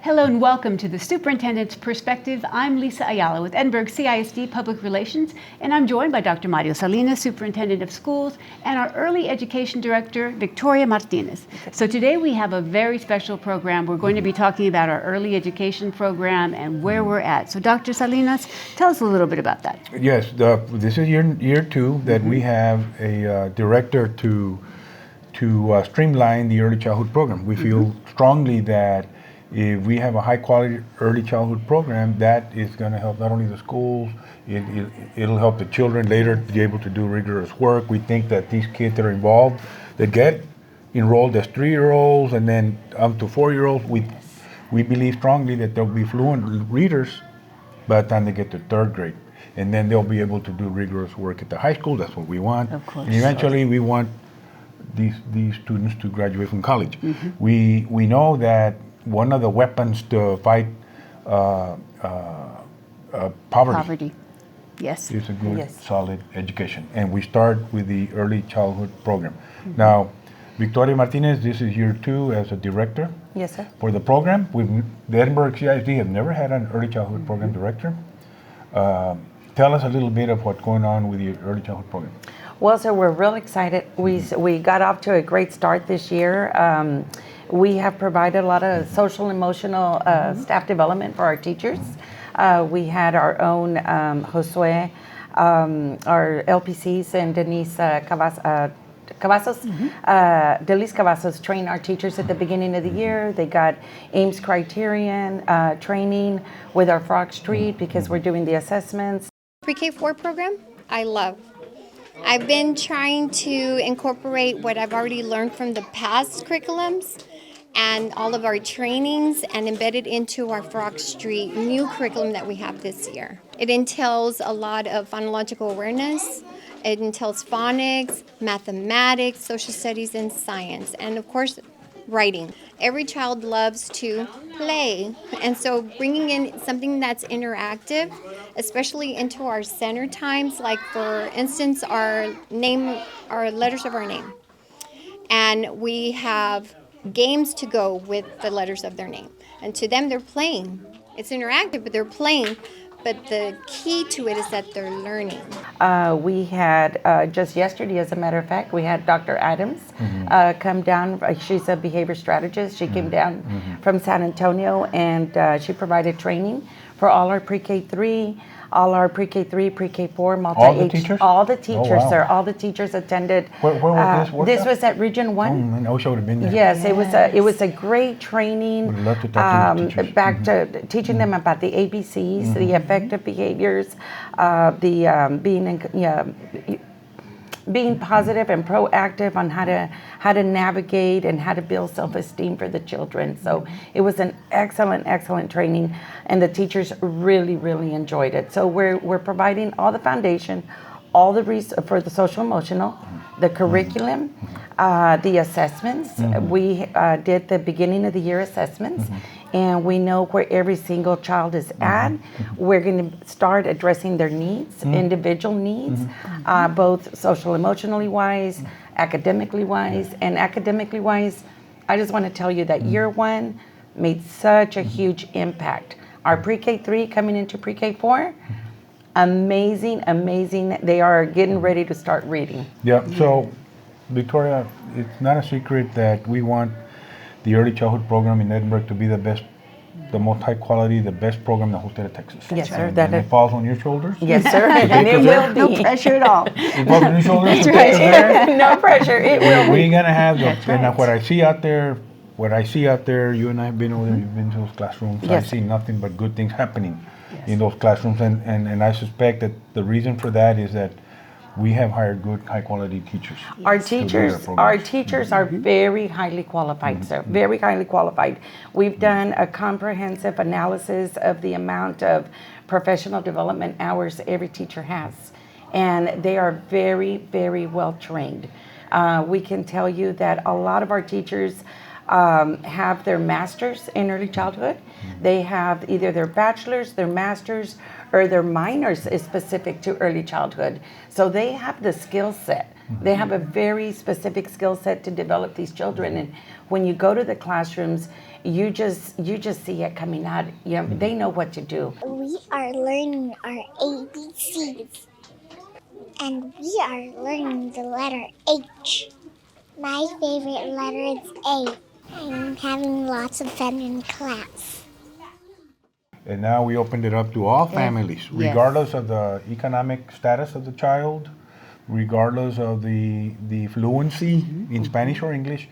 Hello and welcome to the Superintendents Perspective. I'm Lisa Ayala with Edinburg CISD Public Relations, and I'm joined by Dr. Mario Salinas, Superintendent of Schools, and our Early Education Director, Victoria Martinez. So today we have a very special program. We're going to be talking about our early education program and where we're at. So Dr. Salinas, tell us a little bit about that. Yes, this is year two that we have a director to streamline the early childhood program. We feel strongly that if we have a high quality early childhood program, that is going to help not only the schools, it'll help the children later be able to do rigorous work. We think that these kids that are involved, that get enrolled as 3-year-olds and then up to 4-year-olds, we believe strongly that they'll be fluent readers by the time they get to third grade. And then they'll be able to do rigorous work at the high school. That's what we want. Of course. And eventually we want these students to graduate from college. We know that one of the weapons to fight poverty Yes. is a good, solid education. And we start with the early childhood program. Now, Victoria Martinez, this is year two as a director. Yes, sir. For the program. The Edinburg CISD has never had an early childhood program director. Tell us a little bit of what's going on with the early childhood program. Well, sir, we're real excited. We got off to a great start this year. We have provided a lot of social and emotional staff development for our teachers. We had our own Josue, our LPCs, and Denise Denise Cavazos trained our teachers at the beginning of the year. They got Ames criterion training with our Frog Street because we're doing the assessments. Pre-K-4 program, I love. I've been trying to incorporate what I've already learned from the past curriculums and all of our trainings and embed it into our Frog Street new curriculum that we have this year. It entails a lot of phonological awareness. It entails phonics, mathematics, social studies, and science, and of course, writing. Every child loves to play, and so bringing in something that's interactive, especially into our center times, like for instance, our letters of our name. And we have games to go with the letters of their name. And to them, they're playing. It's interactive, but they're playing. But the key to it is that they're learning. We had, just yesterday, as a matter of fact, we had Dr. Adams come down. She's a behavior strategist. She came down from San Antonio, and she provided training for all our pre-K3, all our pre-K3, pre-K4, multi-age. All the teachers? All the teachers, Oh, wow. sir. All the teachers attended. Where was this workshop? This was at Region 1. Oh, man, I wish I would have been there. Yes, it was a great training. Would love to talk to the teachers. Back to teaching them about the ABCs, the effective behaviors, being positive and proactive on how to navigate and how to build self-esteem for the children. So it was an excellent training, and the teachers really enjoyed it. So we're providing all the foundation, all the for the social emotional, the curriculum, the assessments. We did the beginning of the year assessments, and we know where every single child is at. We're going to start addressing their needs, individual needs, both social emotionally wise, academically wise. And academically wise, I just want to tell you that year one made such a huge impact. Our pre-K3 coming into pre-K4, amazing. They are getting ready to start reading. Yeah, so Victoria, it's not a secret that we want the early childhood program in Edinburg to be the best, the most high quality, the best program in the whole state of Texas. Yes, sir. And it falls on your shoulders? Yes, sir. And it will No be. pressure at all. It falls on your shoulders? That's right. No pressure. It will We're be. going to have, and what I see out there, you and I have been over there, you've been to those classrooms. Yes. I see nothing but good things happening in those classrooms. And I suspect that the reason for that is that we have hired good, high-quality teachers. Our to do teachers, their our programs. teachers are very highly qualified, sir. Very highly qualified. We've done a comprehensive analysis of the amount of professional development hours every teacher has, and they are very well trained. We can tell you that a lot of our teachers have their masters in early childhood. They have either their bachelor's, their master's, or their minors is specific to early childhood. So they have the skill set They have a very specific skill set to develop these children, and when you go to the classrooms, you just see it coming out. You know, they know what to do. We are learning our ABCs, and we are learning the letter H. My favorite letter is A. I'm having lots of fun in class. And now we opened it up to all families, regardless of the economic status of the child, regardless of the fluency in Spanish or English.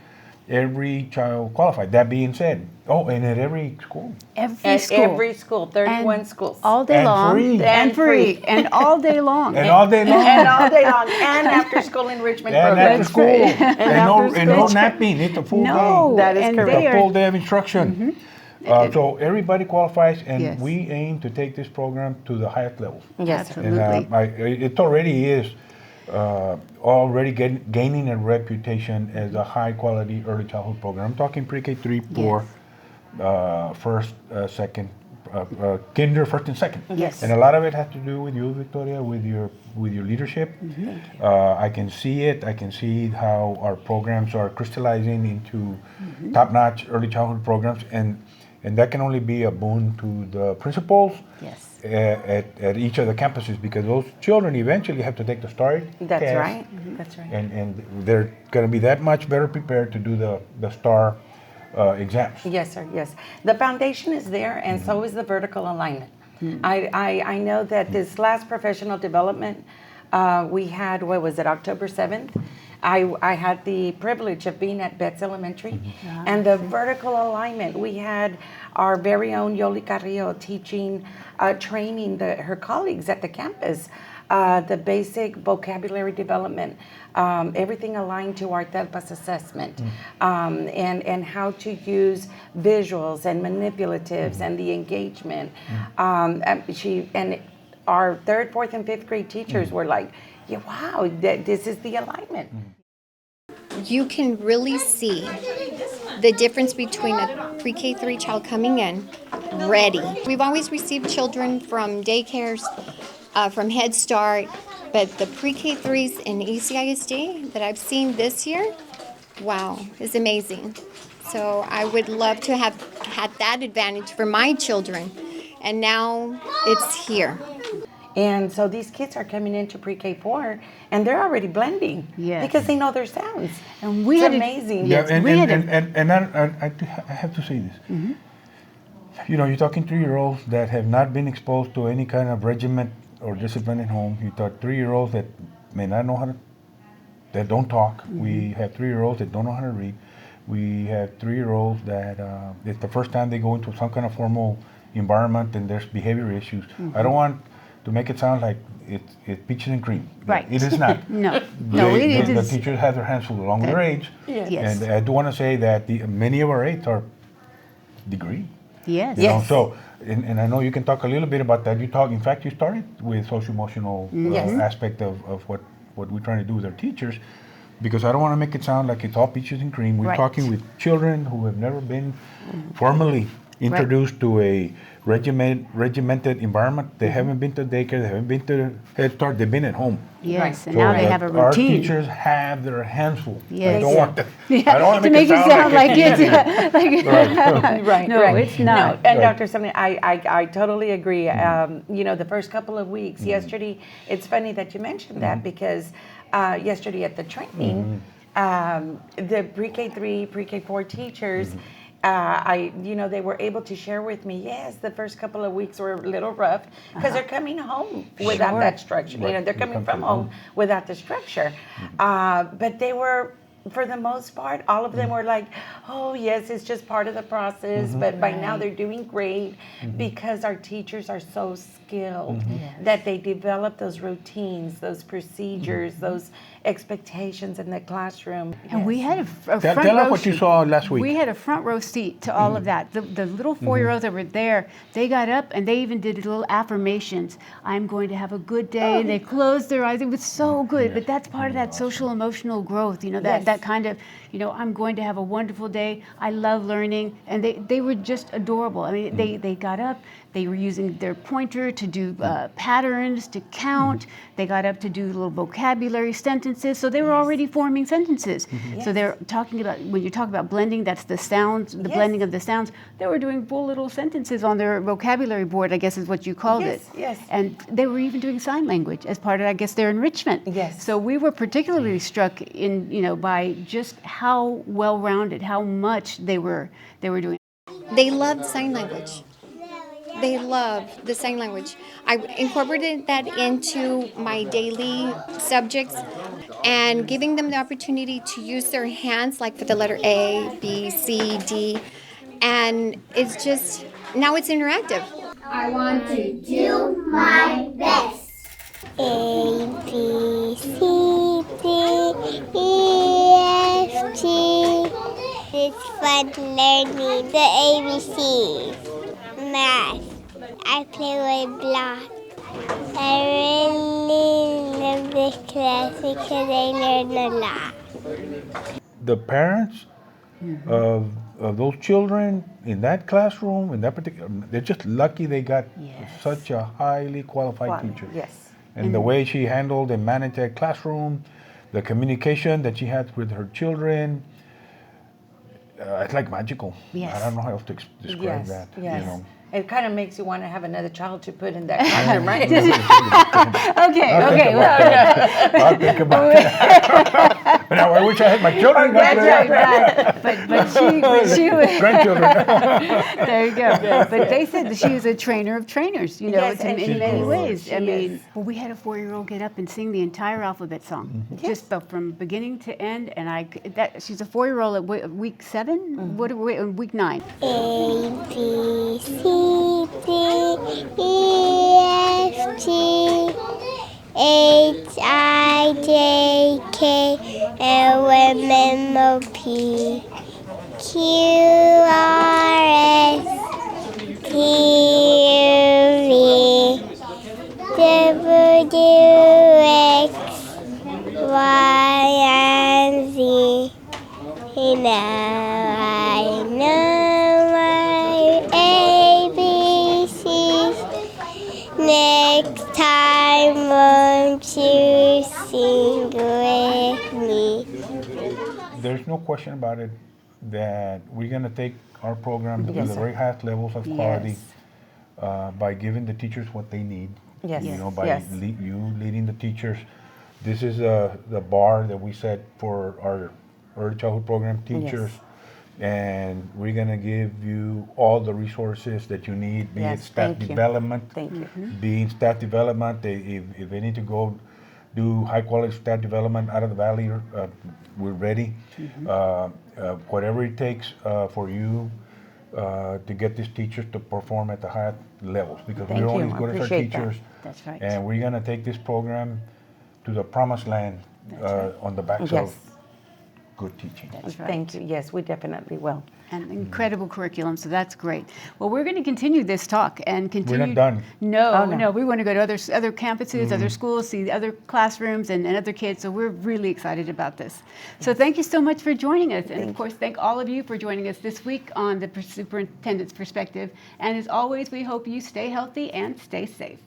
Every child qualified. That being said, and at every school. Every school, 31 And schools. all day And long. free. And free. And all day long. And all day long. And all day long, and after school enrichment And programs. after school. And no school. napping. It's a full No, day. That is and correct. they A are full day of instruction. So everybody qualifies, and Yes. we aim to take this program to the highest levels. Yes, Absolutely. And it already is already gaining a reputation as a high-quality early childhood program. I'm talking pre-K 3, 4, first, second, kinder, first and second. Yes. And a lot of it has to do with you, Victoria, with your leadership. I can see it. I can see how our programs are crystallizing into top-notch early childhood programs, and that can only be a boon to the principals. Yes. At each of the campuses, because those children eventually have to take the STAR That's test, right. That's right. and they're going to be that much better prepared to do the STAR exams. Yes, sir. Yes, the foundation is there, and so is the vertical alignment. I know that this last professional development we had, what was it, October 7th? I had the privilege of being at Betts Elementary, and the vertical alignment, we had our very own Yoli Carrillo teaching, training her colleagues at the campus, the basic vocabulary development, everything aligned to our TELPAS assessment, and how to use visuals and manipulatives and the engagement. And our third, fourth, and fifth grade teachers were like, yeah, wow, this is the alignment. You can really see the difference between a pre-K 3 child coming in ready. We've always received children from daycares, from Head Start, but the pre-K 3s in ECISD that I've seen this year, wow, is amazing. So I would love to have had that advantage for my children, and now it's here. And so these kids are coming into pre-K 4, and they're already blending because they know their sounds. And we it's had amazing. Yeah, Yes, and I have to say this. You know, you're talking 3-year-olds that have not been exposed to any kind of regiment or discipline at home. You talk 3-year-olds that may not know how to, that don't talk. We have 3-year-olds that don't know how to read. We have 3-year-olds that it's the first time they go into some kind of formal environment and there's behavior issues. I don't want to make it sound like it's peaches and cream. Right. It is not. No, The is. teachers have their hands full along with their age. Yes. And I do want to say that many of our aides are degree. Yes. You know, so, and I know you can talk a little bit about that. In fact, you started with socio-emotional aspect of what we're trying to do with our teachers, because I don't want to make it sound like it's all peaches and cream. We're Right. talking with children who have never been formally introduced to a regimented environment. They haven't been to daycare, they haven't been to Head Start, they've been at home. Yes, and So now they have a our routine. teachers have their hands full. Yes. I don't want to, Yeah, I don't want to make it sound like it's like Right, no, right. it's not. No, and Right. Dr. Sumner, I totally agree. You know, the first couple of weeks, yesterday, it's funny that you mentioned that because yesterday at the training, the pre-K 3, pre-K 4 teachers, they were able to share with me, yes, the first couple of weeks were a little rough because they're coming home without that structure. You know, Right. they're They coming come from from home home. without the structure. But they were, for the most part, all of them were like, oh, yes, it's just part of the process. But by now they're doing great because our teachers are so skilled that they develop those routines, those procedures, those expectations in the classroom. And we had a front Tell row us what you seat. saw last week. We had a front row seat to all of that. The little 4-year-olds that were there, they got up and they even did little affirmations. I'm going to have a good day. And they closed their eyes. It was so good. But that's part of that social emotional growth, you know, that kind of, you know, I'm going to have a wonderful day. I love learning. And they were just adorable. I mean, they got up. They were using their pointer to do patterns, to count. They got up to do little vocabulary sentences. sentences. So they were already forming sentences. So they're talking about, when you talk about blending, that's the sounds, the blending of the sounds. They were doing full little sentences on their vocabulary board, I guess is what you called it. Yes. And they were even doing sign language as part of, I guess, their enrichment. Yes. So we were particularly struck in, by just how well-rounded, how much they were doing. They loved sign language. They love the sign language. I incorporated that into my daily subjects and giving them the opportunity to use their hands, like for the letter A, B, C, D. And it's just, now it's interactive. I want to do my best. A, B, C, D, E, F, G. It's fun learning the ABCs. Math. I play with blocks. I really love this class because I learn a lot. The parents of those children in that classroom, in that particular, they're just lucky they got such a highly qualified teacher. Yes. And the way she handled and managed that classroom, the communication that she had with her children, it's like magical. Yes. I don't know how else to describe that. Yes. It kind of makes you want to have another child to put in that classroom, right? Okay. I'll think about that. Now I wish I had my children. But she was Grandchildren. there you go. But they said that she was a trainer of trainers, Yes, and in she many is. ways. She I mean, is. well, we had a 4-year-old get up and sing the entire alphabet song, just from beginning to end. And she's a 4-year-old at week 7. What are we week 9? A, B, C, D, E, F, G, H, I, J, K, L, M, N, O, P, Q, R, S, T, U, V, W, X, Y, and Z. Now I know my ABCs. Next time, won't you sing with me? There's no question about it that we're going to take our program to the very highest levels of quality by giving the teachers what they need. Yes. By you leading the teachers. This is the bar that we set for our early childhood program teachers. And we're going to give you all the resources that you need, be it staff development. Thank you. Being staff development, if they need to go do high quality staff development out of the valley, we're ready. Whatever it takes for you to get these teachers to perform at the highest levels, because we're only as good as our teachers. That's right. And we're going to take this program to the promised land on the backs of good teaching. That's right. Thank you. Yes, we definitely will. And incredible curriculum, so that's great. Well, we're going to continue this talk and continue. We're not done. No, we want to go to other campuses, other schools, see the other classrooms and other kids. So we're really excited about this. So thank you so much for joining us, and of course, thank all of you for joining us this week on the Superintendent's Perspective. And as always, we hope you stay healthy and stay safe.